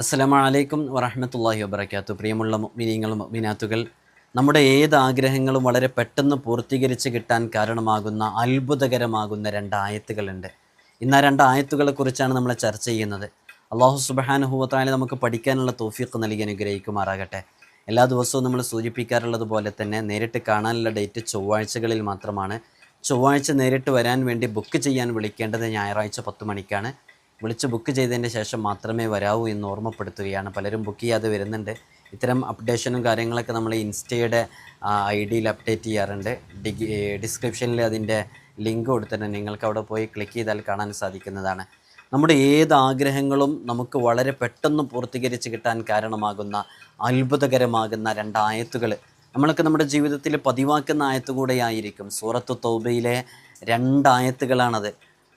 അസ്സലാമു അലൈക്കും വറഹ്മത്തുള്ളാഹി വബറകാതുഹു. പ്രിയമുള്ള മുഅ്മിനീങ്ങൾ മുഅ്മിനാത്തുകൾ, നമ്മുടെ ഏത് ആഗ്രഹങ്ങളും വളരെ പെട്ടെന്ന് പൂർത്തീകരിച്ച് കിട്ടാൻ കാരണമാകുന്ന അത്ഭുതകരമാകുന്ന രണ്ട് ആയത്തുകളുണ്ട്. ഇന്ന് ആ രണ്ട് ആയത്തുകളെ കുറിച്ചാണ് നമ്മൾ ചർച്ച ചെയ്യുന്നത്. അല്ലാഹു സുബ്ഹാനഹു വ തആല നമുക്ക് പഠിക്കാനുള്ള തൗഫീഖ് നൽകി അനുഗ്രഹിക്കുമാറാകട്ടെ. എല്ലാ ദിവസവും നമ്മൾ സൂചിപ്പിക്കാറുള്ളത് പോലെ തന്നെ നേരിട്ട് കാണാനുള്ള ഡേറ്റ് ചൊവ്വാഴ്ചകളിൽ മാത്രമാണ്. ചൊവ്വാഴ്ച നേരിട്ട് വരാൻ വേണ്ടി ബുക്ക് ചെയ്യാൻ വിളിക്കേണ്ടത് ഞായറാഴ്ച 10 മണിക്കാണ്. വിളിച്ച് ബുക്ക് ചെയ്തതിന് ശേഷം മാത്രമേ വരാവൂ എന്ന് ഓർമ്മപ്പെടുത്തുകയാണ്. പലരും ബുക്ക് ചെയ്യാതെ വരുന്നുണ്ട്. ഇത്തരം അപ്ഡേഷനും കാര്യങ്ങളൊക്കെ നമ്മൾ ഇൻസ്റ്റയുടെ ID-യിൽ അപ്ഡേറ്റ് ചെയ്യാറുണ്ട്. ഡിസ്ക്രിപ്ഷനിൽ അതിൻ്റെ ലിങ്ക് കൊടുത്തിട്ടുണ്ട്. നിങ്ങൾക്ക് അവിടെ പോയി ക്ലിക്ക് ചെയ്താൽ കാണാൻ സാധിക്കുന്നതാണ്. നമ്മുടെ ഏത് ആഗ്രഹങ്ങളും നമുക്ക് വളരെ പെട്ടെന്ന് പൂർത്തീകരിച്ച് കിട്ടാൻ കാരണമാകുന്ന അത്ഭുതകരമാകുന്ന രണ്ട് ആയത്തുകൾ നമ്മളൊക്കെ നമ്മുടെ ജീവിതത്തിൽ പതിവാക്കുന്ന ആയത്ത് കൂടെയായിരിക്കും. സൂറത്തു തൗബയിലെ രണ്ടായത്തുകളാണത്.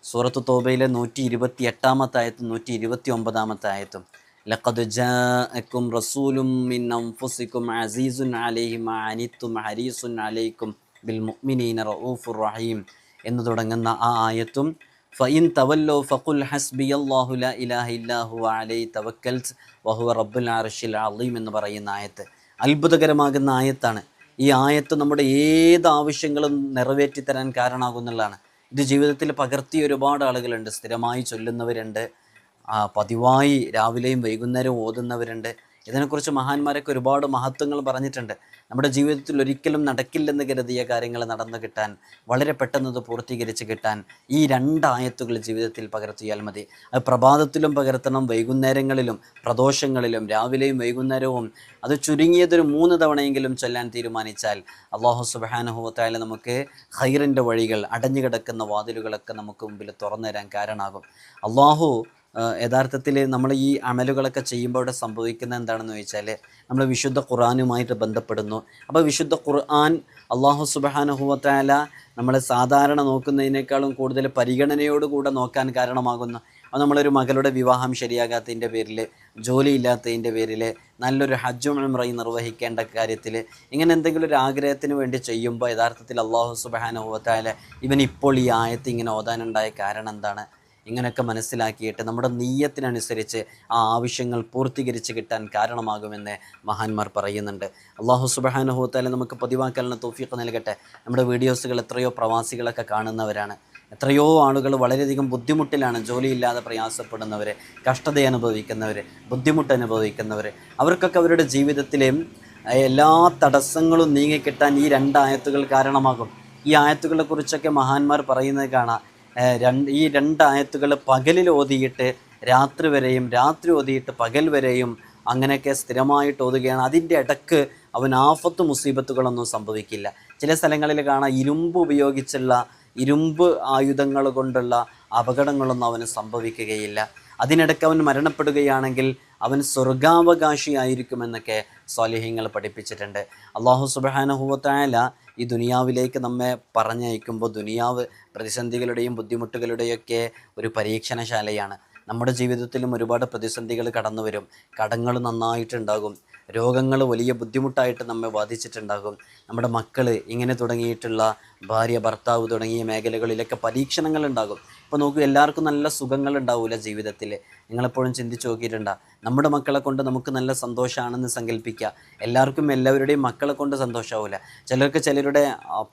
സൂറത്തു തൗബയിലെ 128-ാമത്തെ ആയത്തും 129-ാമത്തെ ആയത്തും. ലഖദ് ജാഅക്കും റസൂലും മിൻ അൻഫുസിക്കും അസീസുൻ അലൈഹി മാ അനിത്തും ഹരീസുൻ അലൈക്കും ബിൽ മുഅ്മിനീന റഊഫുർ റഹീം എന്ന് തുടങ്ങുന്ന ആ ആയത്തും ഫഇൻ തവല്ലൗ ഫഖുൽ ഹസ്ബിയല്ലാഹു ലാ ഇലാഹ ഇല്ലാ ഹുവ അലൈഹി തവക്കൽതു വഹുവ റബ്ബുൽ അർശിൽ അളീം എന്ന് പറയുന്ന ആയത്ത് അത്ഭുതകരമാകുന്ന ആയത്താണ്. ഈ ആയത്ത് നമ്മുടെ ഏത് ആവശ്യങ്ങളും നിറവേറ്റി തരാൻ കാരണമാകുന്നതാണ്. ഇത് ജീവിതത്തിൽ പകർത്തിയ ഒരുപാട് ആളുകളുണ്ട്. സ്ഥിരമായി ചൊല്ലുന്നവരുണ്ട്, പതിവായി രാവിലെയും വൈകുന്നേരവും ഓതുന്നവരുണ്ട്. ഇതിനെക്കുറിച്ച് മഹാന്മാരൊക്കെ ഒരുപാട് മഹത്വങ്ങൾ പറഞ്ഞിട്ടുണ്ട്. നമ്മുടെ ജീവിതത്തിൽ ഒരിക്കലും നടക്കില്ലെന്ന് കരുതിയ കാര്യങ്ങൾ നടന്നു കിട്ടാൻ, വളരെ പെട്ടെന്ന് അത് പൂർത്തീകരിച്ച് കിട്ടാൻ ഈ രണ്ടായത്തുകൾ ജീവിതത്തിൽ പകർത്തിയാൽ മതി. അത് പ്രഭാതത്തിലും പകർത്തണം, വൈകുന്നേരങ്ങളിലും പ്രദോഷങ്ങളിലും, രാവിലെയും വൈകുന്നേരവും. അത് ചുരുങ്ങിയതൊരു 3 തവണയെങ്കിലും ചൊല്ലാൻ തീരുമാനിച്ചാൽ അല്ലാഹു സുബ്ഹാനഹു വ തആല നമുക്ക് ഖൈറിൻ്റെ വഴികൾ, അടഞ്ഞു കിടക്കുന്ന വാതിലുകളൊക്കെ നമുക്ക് മുമ്പിൽ തുറന്നു തരാൻ കാരണമാകും. അല്ലാഹു യഥാർത്ഥത്തിൽ നമ്മൾ ഈ അമലുകളൊക്കെ ചെയ്യുമ്പോൾ അവിടെ സംഭവിക്കുന്നത് എന്താണെന്ന് ചോദിച്ചാൽ, നമ്മൾ വിശുദ്ധ ഖുർആനുമായിട്ട് ബന്ധപ്പെടുന്നു. അപ്പോൾ വിശുദ്ധ ഖുർആൻ അല്ലാഹു സുബ്ഹാനഹു വ തആല നമ്മൾ സാധാരണ നോക്കുന്നതിനേക്കാളും കൂടുതൽ പരിഗണനയോടുകൂടെ നോക്കാൻ കാരണമാകുന്നു. അത് നമ്മളൊരു മകളുടെ വിവാഹം ശരിയാകാത്തതിൻ്റെ പേരിൽ, ജോലിയില്ലാത്തതിൻ്റെ പേരിൽ, നല്ലൊരു ഹജ്ജും ഉംറയും നിർവഹിക്കേണ്ട കാര്യത്തിൽ, ഇങ്ങനെ എന്തെങ്കിലും ഒരു ആഗ്രഹത്തിന് വേണ്ടി ചെയ്യുമ്പോൾ യഥാർത്ഥത്തിൽ അല്ലാഹു സുബ്ഹാനഹു വ തആല ഇവനിപ്പോൾ ഈ ആയത്ത് ഇങ്ങനെ ഓതാനുണ്ടായ കാരണം എന്താണ്, ഇങ്ങനെയൊക്കെ മനസ്സിലാക്കിയിട്ട് നമ്മുടെ നീയത്തിനനുസരിച്ച് ആ ആവശ്യങ്ങൾ പൂർത്തീകരിച്ച് കിട്ടാൻ കാരണമാകുമെന്ന് മഹാന്മാർ പറയുന്നുണ്ട്. അല്ലാഹു സുബ്ഹാനഹു വ തആല നമുക്ക് പതിവാക്കാനുള്ള തൗഫീഖ് നൽകട്ടെ. നമ്മുടെ വീഡിയോസുകൾ എത്രയോ പ്രവാസികളൊക്കെ കാണുന്നവരാണ്. എത്രയോ ആളുകൾ വളരെയധികം ബുദ്ധിമുട്ടിലാണ്, ജോലിയില്ലാതെ പ്രയാസപ്പെടുന്നവർ, കഷ്ടത അനുഭവിക്കുന്നവർ, ബുദ്ധിമുട്ട് അനുഭവിക്കുന്നവർ. അവർക്കൊക്കെ അവരുടെ ജീവിതത്തിലെ എല്ലാ തടസ്സങ്ങളും നീങ്ങിക്കിട്ടാൻ ഈ രണ്ടായത്തുകൾ കാരണമാകും. ഈ ആയത്തുകളെ കുറിച്ചൊക്കെ മഹാന്മാർ പറയുന്നത് കാണാം. ഈ രണ്ടായത്തുകൾ പകലിൽ ഓതിയിട്ട് രാത്രി വരെയും, രാത്രി ഓതിയിട്ട് പകൽ വരെയും അങ്ങനെയൊക്കെ സ്ഥിരമായിട്ട് ഓതുകയാണ്. അതിൻ്റെ ഇടക്ക് അവൻ ആഫത്ത് മുസീബത്തുകളൊന്നും സംഭവിക്കില്ല. ചില സ്ഥലങ്ങളിൽ കാണാം ഇരുമ്പ് ആയുധങ്ങൾ കൊണ്ടുള്ള അപകടങ്ങളൊന്നും അവന് സംഭവിക്കുകയില്ല. അതിനിടയ്ക്ക് അവൻ മരണപ്പെടുകയാണെങ്കിൽ അവൻ സ്വർഗാവകാശിയായിരിക്കുമെന്നൊക്കെ സ്വാലിഹ്യങ്ങൾ പഠിപ്പിച്ചിട്ടുണ്ട്. അല്ലാഹു സുബ്ഹാനഹു വ തആല ഈ ദുനിയാവിലേക്ക് നമ്മെ പറഞ്ഞയക്കുമ്പോൾ ദുനിയാവ് പ്രതിസന്ധികളുടെയും ബുദ്ധിമുട്ടുകളുടെയൊക്കെ ഒരു പരീക്ഷണശാലയാണ്. നമ്മുടെ ജീവിതത്തിലും ഒരുപാട് പ്രതിസന്ധികൾ കടന്നു വരും. കടങ്ങൾ നന്നായിട്ടുണ്ടാകും, രോഗങ്ങൾ വലിയ ബുദ്ധിമുട്ടായിട്ട് നമ്മെ ബാധിച്ചിട്ടുണ്ടാകും. നമ്മുടെ മക്കൾ, ഇങ്ങനെ തുടങ്ങിയിട്ടുള്ള ഭാര്യ, ഭർത്താവ് തുടങ്ങിയ മേഖലകളിലൊക്കെ പരീക്ഷണങ്ങൾ ഉണ്ടാകും. ഇപ്പോൾ നോക്കൂ, എല്ലാവർക്കും നല്ല സുഖങ്ങൾ ഉണ്ടാവില്ല ജീവിതത്തിൽ. നിങ്ങളെപ്പോഴും ചിന്തിച്ച് നോക്കിയിട്ടുണ്ടോ? നമ്മുടെ മക്കളെ കൊണ്ട് നമുക്ക് നല്ല സന്തോഷമാണെന്ന് സങ്കല്പിക്കുക. എല്ലാവരുടെയും മക്കളെ കൊണ്ട് സന്തോഷമാവില്ല. ചിലർക്ക് ചിലരുടെ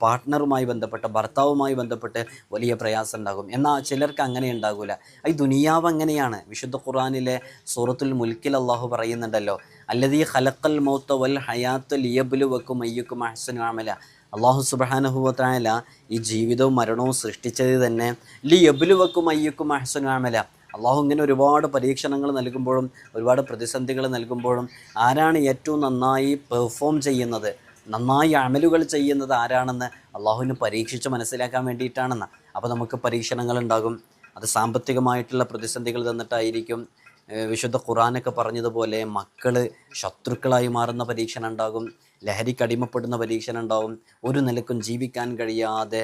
പാർട്ട്ണറുമായി ബന്ധപ്പെട്ട്, ഭർത്താവുമായി ബന്ധപ്പെട്ട് വലിയ പ്രയാസം ഉണ്ടാകും. എന്നാൽ ചിലർക്ക് അങ്ങനെ ഉണ്ടാകില്ല. ഈ ദുനിയാവ് അങ്ങനെയാണ്. വിശുദ്ധ ഖുർആനിലെ സൂറത്തുൽ മുൽക്കിൽ അല്ലാഹു പറയുന്നുണ്ടല്ലോ, അല്ലദീ ഖലഖൽ മൗത വൽ ഹയാത ലിയബ്ലുവക്കും അയ്യുക്കും അഹ്സനു അമല. അല്ലാഹു സുബ്ഹാനഹു വ തആല ഈ ജീവിതവും മരണവും സൃഷ്ടിച്ചത് തന്നെ ലിയബ്ലുവക്കും അയ്യുക്കും അഹ്സനു അമല. അള്ളാഹു ഇങ്ങനെ ഒരുപാട് പരീക്ഷണങ്ങൾ നൽകുമ്പോഴും ഒരുപാട് പ്രതിസന്ധികൾ നൽകുമ്പോഴും ആരാണ് ഏറ്റവും നന്നായി പെർഫോം ചെയ്യുന്നത്, നന്നായി അമലുകൾ ചെയ്യുന്നത് ആരാണെന്ന് അള്ളാഹുവിന് പരീക്ഷിച്ച് മനസ്സിലാക്കാൻ വേണ്ടിയിട്ടാണെന്ന്. അപ്പോൾ നമുക്ക് പരീക്ഷണങ്ങൾ ഉണ്ടാകും. അത് സാമ്പത്തികമായിട്ടുള്ള പ്രതിസന്ധികൾ തന്നിട്ടായിരിക്കും. വിശുദ്ധ ഖുർആനൊക്കെ പറഞ്ഞതുപോലെ മക്കൾ ശത്രുക്കളായി മാറുന്ന പരീക്ഷണം ഉണ്ടാകും, ലഹരിക്ക് അടിമപ്പെടുന്ന പരീക്ഷണം ഉണ്ടാകും, ഒരു നിലക്കും ജീവിക്കാൻ കഴിയാതെ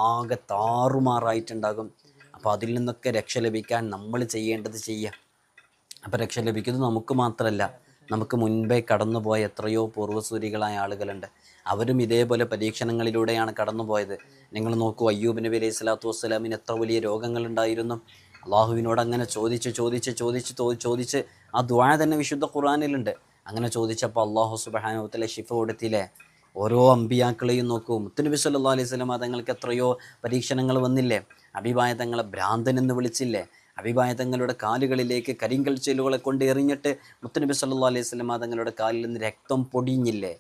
ആകെ താറുമാറായിട്ടുണ്ടാകും. അപ്പോൾ അതിൽ നിന്നൊക്കെ രക്ഷ ലഭിക്കാൻ നമ്മൾ ചെയ്യേണ്ടത് ചെയ്യുക. അപ്പോൾ രക്ഷ ലഭിക്കുന്നത് നമുക്ക് മാത്രമല്ല, നമുക്ക് മുൻപേ കടന്നുപോയ എത്രയോ പൂർവ്വസൂരികളായ ആളുകളുണ്ട്. അവരും ഇതേപോലെ പരീക്ഷണങ്ങളിലൂടെയാണ് കടന്നുപോയത്. നിങ്ങൾ നോക്കൂ, അയ്യൂബ് നബി അലൈഹി സ്വലാത്തു വസ്സലാമിന് എത്ര വലിയ രോഗങ്ങളുണ്ടായിരുന്നു. അള്ളാഹുവിനോട് അങ്ങനെ ചോദിച്ച് ആ ദുആ തന്നെ വിശുദ്ധ ഖുർആനിലുണ്ട്. അങ്ങനെ ചോദിച്ചപ്പോൾ അള്ളാഹു സുബ്ഹാനഹു വ തആല ശിഫ കൊടുത്തില്ലേ. ഓരോ അമ്പിയാക്കളെയും നോക്കൂ, മുത്തുനബി സല്ലല്ലാഹു അലൈഹി വസല്ലം തങ്ങൾക്ക് എത്രയോ പരീക്ഷണങ്ങൾ വന്നില്ലേ. ഹബീബായ തങ്ങളെ ഭ്രാന്തൻ എന്ന് വിളിച്ചില്ലേ. ഹബീബായ തങ്ങളുടെ കാലുകളിലേക്ക് കരിങ്കൽ ചേലുകളെ കൊണ്ട് എറിഞ്ഞിട്ട് മുത്തുനബി സല്ലല്ലാഹു അലൈഹി വസല്ലം തങ്ങളുടെ കാലിൽ നിന്ന് രക്തം പൊടിഞ്ഞില്ലേ.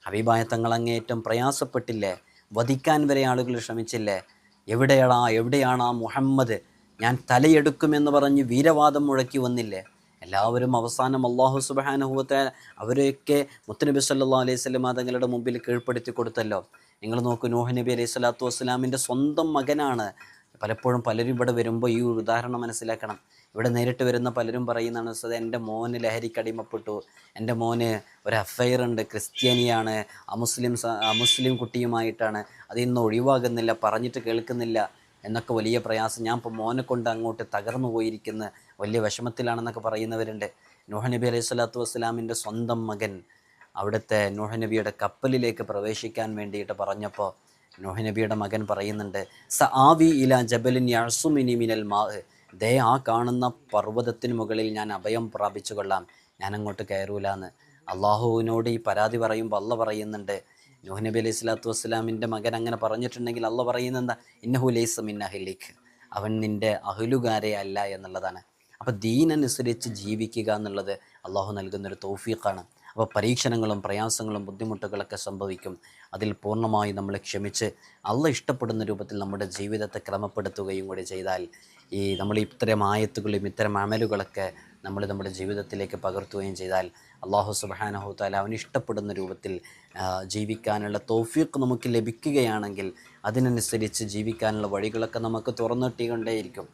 ഹബീബായ തങ്ങൾ അങ്ങേയറ്റം പ്രയാസപ്പെട്ടില്ലേ. വധിക്കാൻ വരെ ആളുകൾ ശ്രമിച്ചില്ലേ. എവിടെയാണ് ആ മുഹമ്മദ്, ഞാൻ തലയെടുക്കുമെന്ന് പറഞ്ഞ് വീരവാദം മുഴക്കി വന്നില്ലേ. എല്ലാവരും അവസാനം അല്ലാഹു സുബ്ഹാനഹു വ തആല അവരെയൊക്കെ മുത്തുനബി സല്ലല്ലാഹു അലൈഹി വസല്ലം തങ്ങളുടെ മുമ്പിൽ കീഴ്പ്പെടുത്തി കൊടുത്തല്ലോ. നിങ്ങൾ നോക്കൂ, നൂഹ് നബി അലൈഹി സ്വലാത്തു വസ്സലാമിൻ്റെ സ്വന്തം മകനാണ്. പലപ്പോഴും പലരും ഇവിടെ വരുമ്പോൾ ഈ ഉദാഹരണം മനസ്സിലാക്കണം. ഇവിടെ നേരിട്ട് വരുന്ന പലരും പറയുന്നതാണ്, ഉസ്താദേ എൻ്റെ മോന് ലഹരിക്കടിമപ്പെട്ടു, എൻ്റെ മോന് ഒരു അഫെയർ ഉണ്ട്, ക്രിസ്ത്യാനിയാണ്, അമുസ്ലിം കുട്ടിയുമായിട്ടാണ്, അതിൽ നിന്ന് ഒഴിവാകുന്നില്ല, പറഞ്ഞിട്ട് കേൾക്കുന്നില്ല എന്നൊക്കെ വലിയ പ്രയാസം, ഞാൻ ഇപ്പോൾ മോനെ കൊണ്ട് അങ്ങോട്ട് തകർന്നു പോയിരിക്കുന്ന വലിയ വിഷമത്തിലാണെന്നൊക്കെ പറയുന്നവരുണ്ട്. നൂഹ് നബി അലൈഹി സ്വലാത്തു വസ്സലാമിൻ്റെ സ്വന്തം മകൻ അവിടുത്തെ നൂഹ് നബിയുടെ കപ്പലിലേക്ക് പ്രവേശിക്കാൻ വേണ്ടിയിട്ട് പറഞ്ഞപ്പോൾ നൂഹ് നബിയുടെ മകൻ പറയുന്നുണ്ട്, സആവി ഇലാ ജബലിൻ യഅ്സുമിനി മിനൽ മാ, ദേ ആ കാണുന്ന പർവ്വതത്തിന് മുകളിൽ ഞാൻ അഭയം പ്രാപിച്ചു കൊള്ളാം, ഞാൻ അങ്ങോട്ട് കയറൂലാന്ന്. അള്ളാഹുവിനോട് ഈ പരാതി പറയുമ്പോൾ അള്ള പറയുന്നുണ്ട്, നൂഹ് നബി അലൈഹി സ്വലാത്തു വസ്സലാമിൻ്റെ മകൻ അങ്ങനെ പറഞ്ഞിട്ടുണ്ടെങ്കിൽ അള്ള പറയുന്നത് എന്താ, ഇന്നഹു ലൈസ മിൻ അഹ്ലിക്, അവൻ നിൻ്റെ അഹ്ലുകാരെ അല്ല എന്നുള്ളതാണ്. അപ്പോൾ ദീനനുസരിച്ച് ജീവിക്കുക എന്നുള്ളത് അള്ളാഹു നൽകുന്നൊരു തൗഫീഖാണ്. അപ്പോൾ പരീക്ഷണങ്ങളും പ്രയാസങ്ങളും ബുദ്ധിമുട്ടുകളൊക്കെ സംഭവിക്കും. അതിൽ പൂർണ്ണമായി നമ്മൾ ക്ഷമിച്ച് അള്ള ഇഷ്ടപ്പെടുന്ന രൂപത്തിൽ നമ്മുടെ ജീവിതത്തെ ക്രമപ്പെടുത്തുകയും കൂടി ചെയ്താൽ, നമ്മൾ ഇത്തരം ആയത്തുകളും ഇത്തരം അമലുകളൊക്കെ നമ്മൾ നമ്മുടെ ജീവിതത്തിലേക്ക് പകർത്തുകയും ചെയ്താൽ അള്ളാഹു സുബ്ഹാനഹു തആല അവന് ഇഷ്ടപ്പെടുന്ന രൂപത്തിൽ ജീവിക്കാനുള്ള തൗഫീഖ് നമുക്ക് ലഭിക്കുകയാണെങ്കിൽ അതിനനുസരിച്ച് ജീവിക്കാനുള്ള വഴികളൊക്കെ നമുക്ക് തുറന്നിട്ടുകൊണ്ടേയിരിക്കും.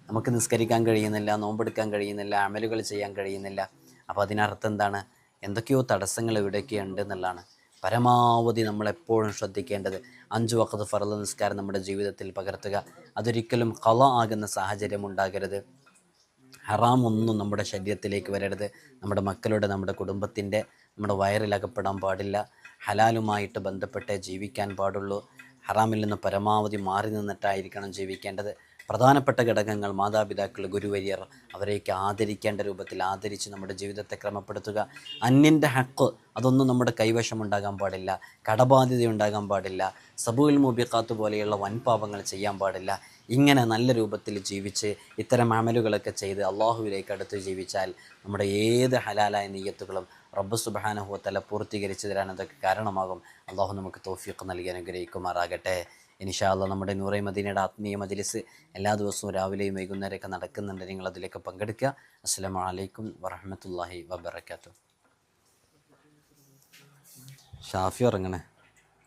നമുക്ക് നിസ്കരിക്കാൻ കഴിയുന്നില്ല, നോമ്പെടുക്കാൻ കഴിയുന്നില്ല, അമലുകൾ ചെയ്യാൻ കഴിയുന്നില്ല. അപ്പോൾ അതിനർത്ഥം എന്താണ്, എന്തൊക്കെയോ തടസ്സങ്ങൾ ഇവിടെയൊക്കെ ഉണ്ട് എന്നുള്ളതാണ്. പരമാവധി നമ്മളെപ്പോഴും ശ്രദ്ധിക്കേണ്ടത് 5 വഖ്ത് ഫർള് നിസ്കാരം നമ്മുടെ ജീവിതത്തിൽ പകർത്തുക. അതൊരിക്കലും ഖള ആകുന്ന സാഹചര്യം ഉണ്ടാകരുത്. ഹറാം ഒന്നും നമ്മുടെ ശരീരത്തിലേക്ക് വരരുത്. നമ്മുടെ മക്കളുടെ, നമ്മുടെ കുടുംബത്തിൻ്റെ, നമ്മുടെ വയറിലകപ്പെടാൻ പാടില്ല. ഹലാലുമായിട്ട് ബന്ധപ്പെട്ടേ ജീവിക്കാൻ പാടുള്ളൂ. ഹറാമിൽ നിന്ന് പരമാവധി മാറി നിന്നിട്ടായിരിക്കണം ജീവിക്കേണ്ടത്. പ്രധാനപ്പെട്ട ഘടകങ്ങൾ മാതാപിതാക്കൾ, ഗുരുവര്യർ, അവരെയൊക്കെ ആദരിക്കേണ്ട രൂപത്തിൽ ആദരിച്ച് നമ്മുടെ ജീവിതത്തെ ക്രമപ്പെടുത്തുക. അന്യൻ്റെ ഹക്ക് അതൊന്നും നമ്മുടെ കൈവശമുണ്ടാകാൻ പാടില്ല. കടബാധ്യത ഉണ്ടാകാൻ പാടില്ല. സബുൽ മുബിഖാത്ത് പോലെയുള്ള വൻപാപങ്ങൾ ചെയ്യാൻ പാടില്ല. ഇങ്ങനെ നല്ല രൂപത്തിൽ ജീവിച്ച് ഇത്തരം അമലുകളൊക്കെ ചെയ്ത് അള്ളാഹുവിലേക്ക് അടുത്ത് ജീവിച്ചാൽ നമ്മുടെ ഏത് ഹലാലായ നിയ്യത്തുകളും റബ്ബ് സുബ്ഹാനഹു വ തആല പൂർത്തീകരിച്ച് തരാൻ അതൊക്കെ കാരണമാകും. അള്ളാഹു നമുക്ക് തൗഫീഖ് നൽകി അനുഗ്രഹിക്കുമാറാകട്ടെ. ഇൻഷാ അല്ലാഹ് നമ്മുടെ നൂറെ മദീനയുടെ ആത്മീയ മജ്ലിസ് എല്ലാ ദിവസവും രാവിലെയും വൈകുന്നേരമൊക്കെ നടക്കുന്നുണ്ട്. നിങ്ങൾ അതിലേക്ക് പങ്കെടുക്കുക. അസ്സലാമു അലൈക്കും വറഹ്മത്തുള്ളാഹി വബറകാതുഹു. ഷാഫി ഉറങ്ങണേ.